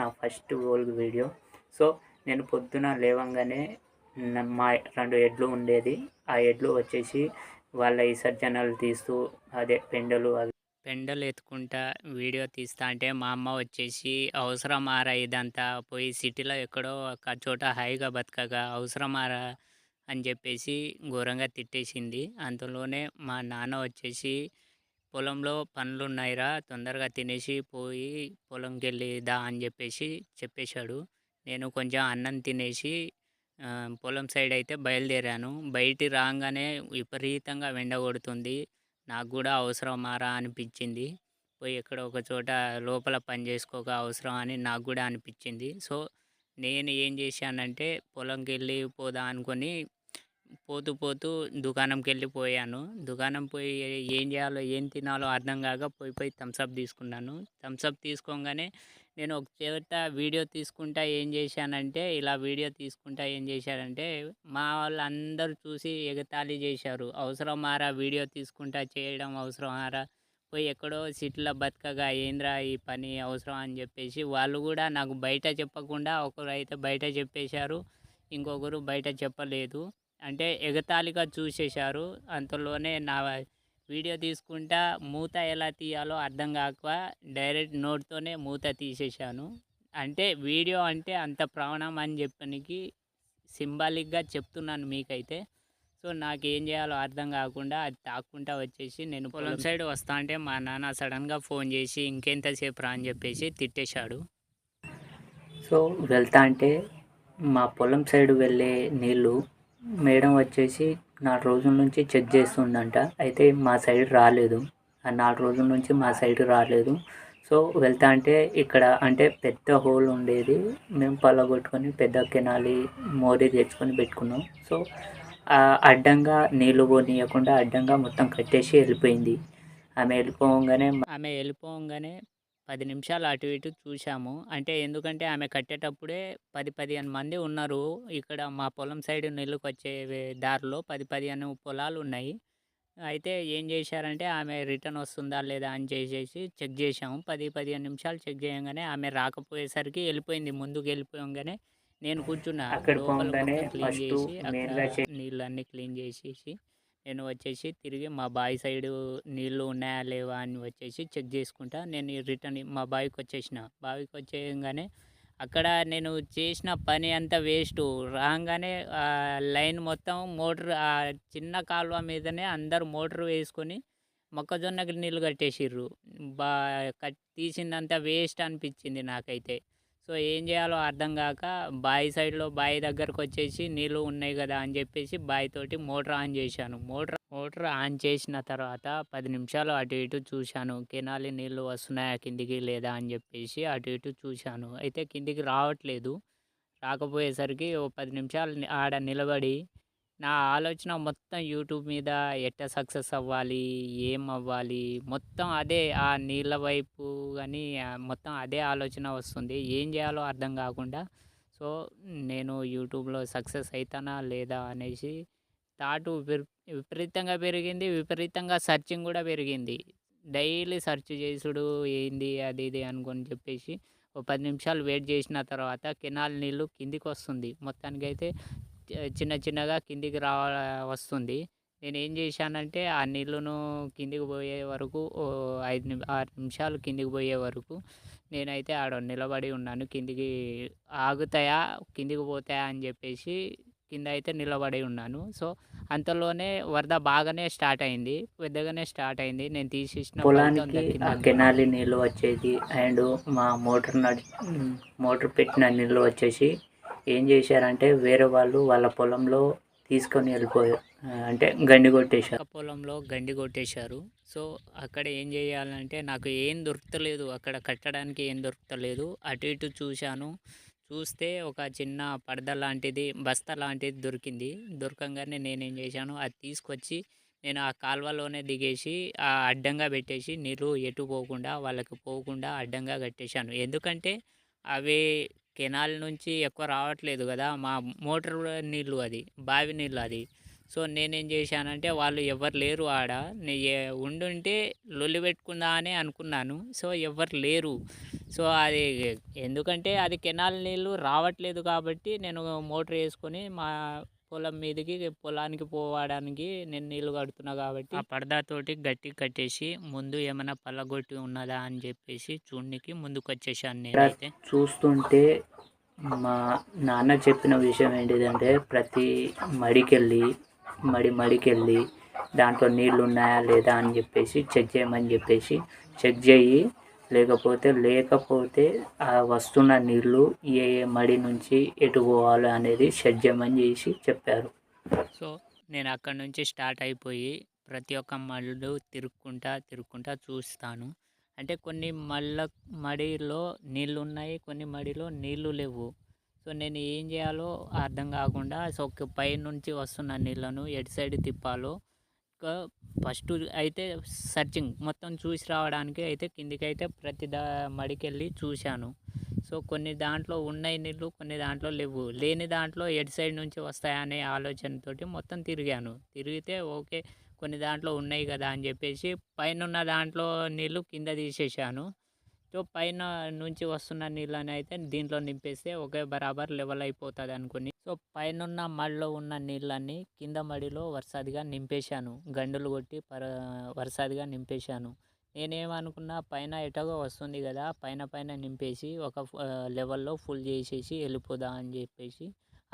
నా first ఓల్గ్ video. So నేను పొద్దున లేవంగానే మా 2 ఎడ్లు ఉండేది. ఆ ఎడ్లు వచ్చేసి వాళ్ళ విసర్జనలు తీస్తూ అదే పెండలు ఎత్తుకుంటా వీడియో తీస్తా అంటే మా అమ్మ వచ్చేసి అవసరమారా ఇదంతా, పోయి సిటీలో ఎక్కడో ఒక చోట హాయిగా బతకగా అవసరమారా అని చెప్పేసి ఘోరంగా తిట్టేసింది. అంతలోనే మా నాన్న వచ్చేసి పొలంలో పనులున్నాయిరా, తొందరగా తినేసి పోయి పొలంకెళ్ళి దా అని చెప్పేశాడు. నేను కొంచెం అన్నం తినేసి పొలం సైడ్ అయితే బయలుదేరాను. బయటికి రాగానే విపరీతంగా ఎండ కొడుతుంది. నాకు కూడా అవసరమారా అనిపించింది. పోయి ఎక్కడో ఒక చోట లోపల పని చేసుకోక అవసరం అని నాకు కూడా అనిపించింది. సో నేను ఏం చేశానంటే పొలంకెళ్ళి పోదా అనుకొని పోతూ దుకాణంకి వెళ్ళిపోయాను. దుకాణం పోయి ఏం చేయాలో ఏం తినాలో అర్థం కాక పోయి థమ్స్అప్ తీసుకున్నాను. థమ్స్అప్ తీసుకోగానే నేను ఒక చోట వీడియో తీసుకుంటా ఏం చేశానంటే మా వాళ్ళందరూ చూసి ఎగతాళి చేశారు. అవసరమారా వీడియో తీసుకుంటా చేయడం, అవసరమారా పోయి ఎక్కడో సిటీలో బతకగా ఏంద్రా ఈ పని అవసరం అని చెప్పేసి వాళ్ళు కూడా నాకు బయట చెప్పకుండా ఒకరు అయితే బయట చెప్పేశారు, ఇంకొకరు బయట చెప్పలేదు. అంటే ఎగతాళిగా చూసేశారు. అంతలోనే నా వీడియో తీసుకుంటా మూత ఎలా తీయాలో అర్థం కాక డైరెక్ట్ నోట్తోనే మూత తీసేశాను. అంటే వీడియో అంటే అంత ప్రాణం అని చెప్పడానికి సింబాలిక్గా చెప్తున్నాను మీకైతే. సో నాకేం చేయాలో అర్థం కాకుండా అది తాక్కుంటా వచ్చేసి నేను పొలం సైడ్ వస్తా అంటే మా నాన్న సడన్గా ఫోన్ చేసి ఇంకెంతసేపు రా అని చెప్పేసి తిట్టేశాడు. సో వెళ్తా అంటే మా పొలం సైడ్ వెళ్ళే నీళ్ళు మేడం వచ్చేసి 4 రోజుల నుంచి చెక్ చేస్తుందంట. అయితే మా సైడ్ రాలేదు. ఆ 4 రోజుల నుంచి మా సైడ్ రాలేదు. సో వెళ్తా అంటే ఇక్కడ అంటే పెద్ద హోల్ ఉండేది. మేము పలగొట్టుకొని పెద్ద కెనాలి మోరీ తెచ్చుకొని పెట్టుకున్నాం. సో అడ్డంగా నీళ్ళు పోనీయకుండా అడ్డంగా మొత్తం కట్టేసి వెళ్ళిపోయింది. ఆమె వెళ్ళిపోగానే 10 నిమిషాలు అటు ఇటు చూసాము. అంటే ఎందుకంటే ఆమె కట్టేటప్పుడే 10-15 మంది ఉన్నారు. ఇక్కడ మా పొలం సైడ్ నీళ్ళకొచ్చే దారిలో 10-15 పొలాలు ఉన్నాయి. అయితే ఏం చేశారంటే ఆమె రిటర్న్ వస్తుందా లేదా అని చెక్ చేసాము. 10-15 నిమిషాలు చెక్ చేయంగానే ఆమె రాకపోయేసరికి వెళ్ళిపోయింది. ముందుకు వెళ్ళిపోగానే నేను కూర్చున్నా. లోపల మొత్తం క్లీన్ చేసి అక్కడ నీళ్ళన్నీ క్లీన్ చేసేసి నేను వచ్చేసి తిరిగి మా బావి సైడు నీళ్ళు ఉన్నాయా లేవా అని వచ్చేసి చెక్ చేసుకుంటా నేను రిటర్న్ మా బావికి వచ్చేయగానే అక్కడ నేను చేసిన పని అంతా వేస్ట్. రాగానే లైన్ మొత్తం మోటార్ చిన్న కాలువ మీదనే అందరూ మోటార్ వేసుకొని మొక్కజొన్నకి నీళ్ళు కట్టేసిర్రు. తీసిందంతా వేస్ట్ అనిపించింది నాకైతే. సో ఏం చేయాలో అర్థం కాక బావి దగ్గరకు వచ్చేసి నీళ్ళు ఉన్నాయి కదా అని చెప్పేసి బావితోటి మోటార్ ఆన్ చేశాను. మోటార్ ఆన్ చేసిన తర్వాత 10 నిమిషాలు అటు ఇటు చూశాను. కెనాలి నీళ్ళు వస్తున్నాయా కిందికి లేదా అని చెప్పేసి అటు ఇటు చూశాను. అయితే కిందికి రాకపోయేసరికి ఓ 10 నిమిషాలు ఆడ నిలబడి నా ఆలోచన మొత్తం యూట్యూబ్ మీద ఎట్లా సక్సెస్ అవ్వాలి, ఏం అవ్వాలి, మొత్తం అదే ఆ నీళ్ళ వైపు కానీ మొత్తం అదే ఆలోచన వస్తుంది. ఏం చేయాలో అర్థం కాకుండా సో నేను యూట్యూబ్లో సక్సెస్ అవుతానా లేదా అనేసి థాట్ విపరీతంగా పెరిగింది. విపరీతంగా సర్చింగ్ కూడా పెరిగింది. డైలీ సెర్చ్ చేసుడు ఏంది అది ఇది అనుకొని చెప్పేసి ఓ 10 నిమిషాలు వెయిట్ చేసిన తర్వాత కెనాల్ నీళ్ళు కిందికి వస్తుంది. మొత్తానికైతే చిన్నగా కిందికి వస్తుంది. నేనేం చేశానంటే ఆ నీళ్ళను కిందికి పోయే వరకు 6 నిమిషాలు కిందికి పోయే వరకు నేనైతే ఆడ నిలబడి ఉన్నాను. కిందికి ఆగుతాయా కిందికి పోతాయా అని చెప్పేసి కింద అయితే నిలబడి ఉన్నాను. సో అంతలోనే వరద బాగానే పెద్దగానే స్టార్ట్ అయింది. నేను తీసేసిన పొలానికి కెనాలి నీళ్ళు వచ్చేది అండ్ మా మోటార్ పెట్టిన నీళ్ళు వచ్చేసి ఏం చేశారంటే వేరే వాళ్ళు వాళ్ళ పొలంలో తీసుకొని వెళ్ళిపోయారు. అంటే పొలంలో గండి కొట్టేశారు. సో అక్కడ ఏం చేయాలంటే నాకు ఏం దొరకలేదు. అక్కడ కట్టడానికి ఏం దొరకలేదు. అటు ఇటు చూస్తే ఒక చిన్న పరద లాంటిది బస్తా లాంటిది దొరకంగానే నేనేం చేశాను అది తీసుకొచ్చి నేను ఆ కాలువలోనే దిగేసి అడ్డంగా పెట్టేసి నీళ్ళు ఎటు వాళ్ళకి పోకుండా అడ్డంగా కట్టేశాను. ఎందుకంటే అవి కెనాల్ నుంచి ఎక్కువ రావట్లేదు కదా, మా మోటార్ నీళ్ళు అది బావి నీళ్ళు అది. సో నేనేం చేశానంటే వాళ్ళు ఎవ్వరు లేరు ఆడ. ఉండుంటే లొల్లి పెట్టుకుందా అని అనుకున్నాను. సో ఎవ్వరు లేరు. సో అది ఎందుకంటే అది కెనాల్ నీళ్ళు రావట్లేదు కాబట్టి నేను మోటర్ వేసుకొని మా పొలం మీదకి పొలానికి పోవడానికి నేను నీళ్ళు కడుతున్నా కాబట్టి ఆ పరదాతోటి గట్టిగా కట్టేసి ముందు ఏమైనా పళ్ళగొట్టి ఉన్నదా అని చెప్పేసి చూడనికి ముందుకు వచ్చేసాను నేనైతే. చూస్తుంటే మా నాన్న చెప్పిన విషయం ఏంటిదంటే ప్రతి మడికెళ్ళి దాంట్లో నీళ్ళు ఉన్నాయా లేదా అని చెప్పేసి చెక్ చేయమని చెప్పేసి చెక్ చేయి, లేకపోతే ఆ వస్తున్న నీళ్ళు ఏ మడి నుంచి ఎటు పోవాలి అనేది సెట్ చేయమని చేసి చెప్పారు. సో నేను అక్కడ నుంచి స్టార్ట్ అయిపోయి ప్రతి ఒక్క మళ్ళు తిరుక్కుంటా చూస్తాను. అంటే కొన్ని మడిలో నీళ్ళు ఉన్నాయి, కొన్ని మడిలో నీళ్ళు లేవు. సో నేను ఏం చేయాలో అర్థం కాకుండా సో పైనుంచి వస్తున్న నీళ్ళను ఎటు సైడ్ తిప్పాలో ఫస్ట్ అయితే సర్చింగ్ మొత్తం చూసి రావడానికి అయితే కిందికైతే ప్రతి మడికెళ్ళి చూశాను. సో కొన్ని దాంట్లో ఉన్నాయి నీళ్ళు, కొన్ని దాంట్లో లేవు. లేని దాంట్లో ఎటు సైడ్ నుంచి వస్తాయనే ఆలోచనతోటి మొత్తం తిరిగితే ఓకే కొన్ని దాంట్లో ఉన్నాయి కదా అని చెప్పేసి పైనున్న దాంట్లో నీళ్ళు కింద తీసేసాను. సో పైన నుంచి వస్తున్న నీళ్ళని అయితే దీంట్లో నింపేస్తే ఒకే బరాబర్ లెవెల్ అయిపోతుంది అనుకుని సో పైనున్న మడిలో ఉన్న నీళ్ళని కింద మడిలో వరుసదిగా నింపేశాను. గండులు కొట్టి వరుసదిగా నింపేశాను. నేనేమనుకున్నా పైన ఎటగో వస్తుంది కదా, పైన నింపేసి ఒక లెవెల్లో ఫుల్ చేసేసి వెళ్ళిపోదా అని చెప్పేసి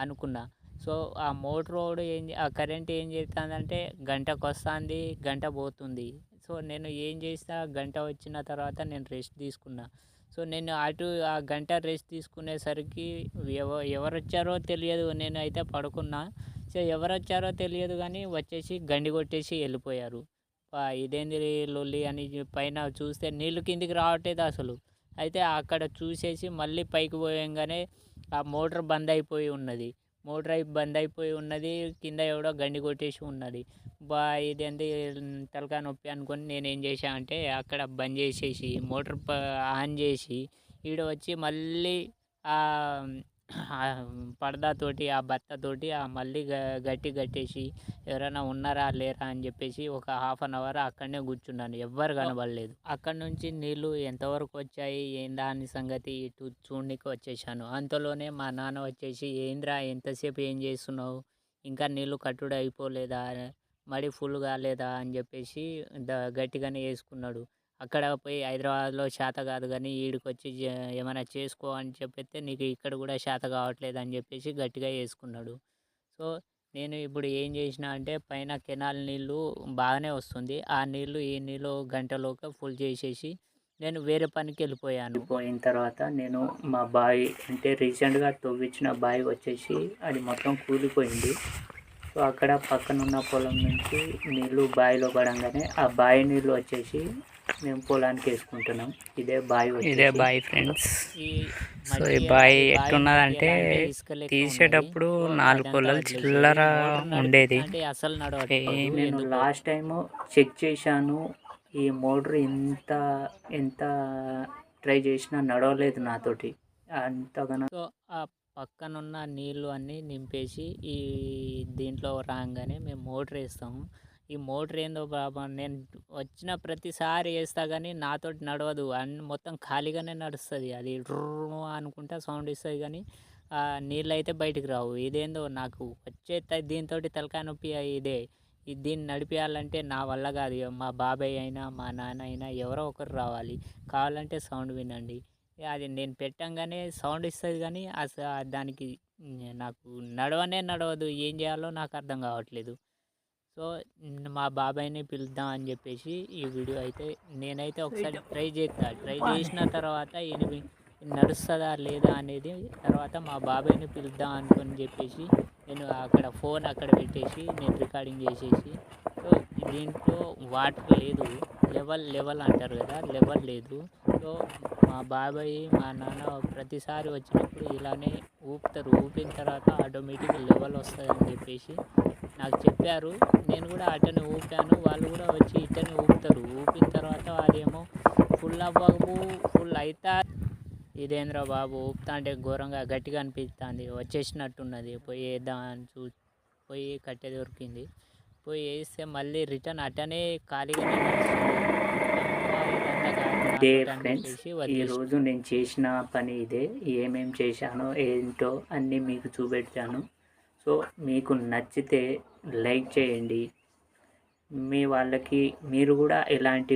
అనుకున్నా. సో ఆ మోటార్ ఆ కరెంట్ ఏం చేస్తుందంటే గంటకు వస్తుంది, గంట పోతుంది. సో నేను ఏం చేస్తా, గంట వచ్చిన తర్వాత నేను రెస్ట్ తీసుకున్నా. సో నేను ఆ గంట రెస్ట్ తీసుకునేసరికి ఎవరు వచ్చారో తెలియదు, నేను అయితే పడుకున్నా. సో ఎవరు వచ్చారో తెలియదు కానీ వచ్చేసి గండి కొట్టేసి వెళ్ళిపోయారు. ఇదేంది లొల్లి అని పైన చూస్తే నీళ్ళు కిందికి రావట్లేదు అసలు. అయితే అక్కడ చూసేసి మళ్ళీ పైకి పోయంగానే ఆ మోటార్ బంద్ అయిపోయి ఉన్నది. కింద ఎవడో గండి కొట్టేసి ఉన్నది. ఇదేంటి తలకాయ నొప్పి అనుకొని నేనేం చేశా అంటే అక్కడ బంద్ చేసేసి మోటార్ ఆన్ చేసి ఈడ వచ్చి మళ్ళీ పరదాతోటి ఆ బత్తతోటి మళ్ళీ కట్టేసి ఎవరైనా ఉన్నారా లేరా అని చెప్పేసి ఒక 1/2 అవర్ అక్కడనే కూర్చున్నాను. ఎవ్వరు కనబడలేదు. అక్కడ నుంచి నీళ్ళు ఎంతవరకు వచ్చాయి ఏందా అని సంగతి ఇటు చూడనికి వచ్చేసాను. అంతలోనే మా నాన్న వచ్చేసి ఏంద్రా ఎంతసేపు ఏం చేస్తున్నావు, ఇంకా నీళ్ళు కట్టుడు అయిపోలేదా, మడి ఫుల్ కాలేదా అని చెప్పేసి గట్టిగానే వేసుకున్నాడు. అక్కడ పోయి హైదరాబాద్లో చేత కాదు కానీ ఈడికి వచ్చి ఏమైనా చేసుకో అని చెప్పితే నీకు ఇక్కడ కూడా చేత కావట్లేదు అని చెప్పేసి గట్టిగా వేసుకున్నాడు. సో నేను ఇప్పుడు ఏం చేసిన అంటే పైన కెనాల్ నీళ్ళు బాగానే వస్తుంది, ఆ నీళ్ళు ఈ నీళ్ళు గంటలోకి ఫుల్ చేసేసి నేను వేరే పనికి పోయిన తర్వాత నేను మా బావి అంటే రీసెంట్గా తవ్వించిన బావి వచ్చేసి అది మొత్తం కూలిపోయింది. సో అక్కడ పక్కనున్న పొలం నుంచి నీళ్ళు బావిలో పడంగానే ఆ బావి నీళ్ళు వచ్చేసి మేము పొలానికి వేసుకుంటున్నాం. ఇదే బావి ఫ్రెండ్స్. సో ఈ బావి ఎట్టున్నదంటే తీసేటప్పుడు 4 పుల్లలు చిల్లర ఉండేది. నేను లాస్ట్ టైము చెక్ చేశాను, ఈ మోటార్ ఎంత ట్రై చేసినా నడవలేదు నాతోటి అంతగానో. సో ఆ పక్కనున్న నీళ్ళు అన్నీ నింపేసి ఈ దీంట్లో రాగానే మేము మోటార్ వేస్తాము. ఈ మోటార్ ఏందో బాబా, నేను వచ్చిన ప్రతిసారి వేస్తా కానీ నాతోటి నడవదు, మొత్తం ఖాళీగానే నడుస్తుంది. అది డ్రూ అనుకుంటా సౌండ్ ఇస్తుంది కానీ నీళ్ళు అయితే బయటికి రావు. ఇదేందో నాకు దీంతో తలకాయ నొప్పి దీన్ని నడిపించాలంటే నా వల్ల కాదు. మా బాబాయ్ అయినా మా నాన్న అయినా ఎవరో ఒకరు రావాలి, కావాలంటే సౌండ్ వినండి. అది నేను పెట్టంగానే సౌండ్ ఇస్తుంది కానీ దానికి నాకు నడవదు. ఏం చేయాలో నాకు అర్థం కావట్లేదు. సో మా బాబాయ్ని పిలుద్దాం అని చెప్పేసి ఈ వీడియో అయితే నేనైతే ఒకసారి ట్రై చేసిన తర్వాత నడుస్తుందా లేదా అనేది తర్వాత మా బాబాయ్ని పిలుద్దాం అనుకొని చెప్పేసి నేను అక్కడ ఫోన్ అక్కడ పెట్టేసి నేను రికార్డింగ్ చేసేసి సో దీంట్లో వాటర్ లేదు, లెవెల్ అంటారు కదా, లెవెల్ లేదు. సో మా బాబాయ్ మా నాన్న ప్రతిసారి వచ్చినప్పుడు ఇలానే ఊపిన తర్వాత ఆటోమేటిక్గా లెవెల్ వస్తుంది అని చెప్పేసి నాకు చెప్పారు. నేను కూడా అటనే ఊపాను, వాళ్ళు కూడా వచ్చి ఇటనే ఊపుతారు. ఊపిన తర్వాత అదేమో ఫుల్ అవ్వవు, ఫుల్ అవుతా ఇదేంద్ర బాబు ఊపుతా అంటే ఘోరంగా గట్టిగా అనిపిస్తుంది, వచ్చేసినట్టున్నది, పోయి వేద్దాం అని పోయి కట్టె దొరికింది. పోయి వేస్తే మళ్ళీ రిటర్న్ అటనే ఖాళీగానే నడుస్తుంది. ఇదంతా కాదు ఇదే నాతోటి అని ఫ్రెండ్స్, చెప్పేసి వదిలేసిన. ఈరోజు నేను చేసిన పని ఇదే. ఏమేం చేశానో ఏంటో అన్నీ మీకు చూపెట్టాను. సో మీకు నచ్చితే లైక్ చేయండి. మీ వాళ్ళకి మీరు కూడా ఇలాంటి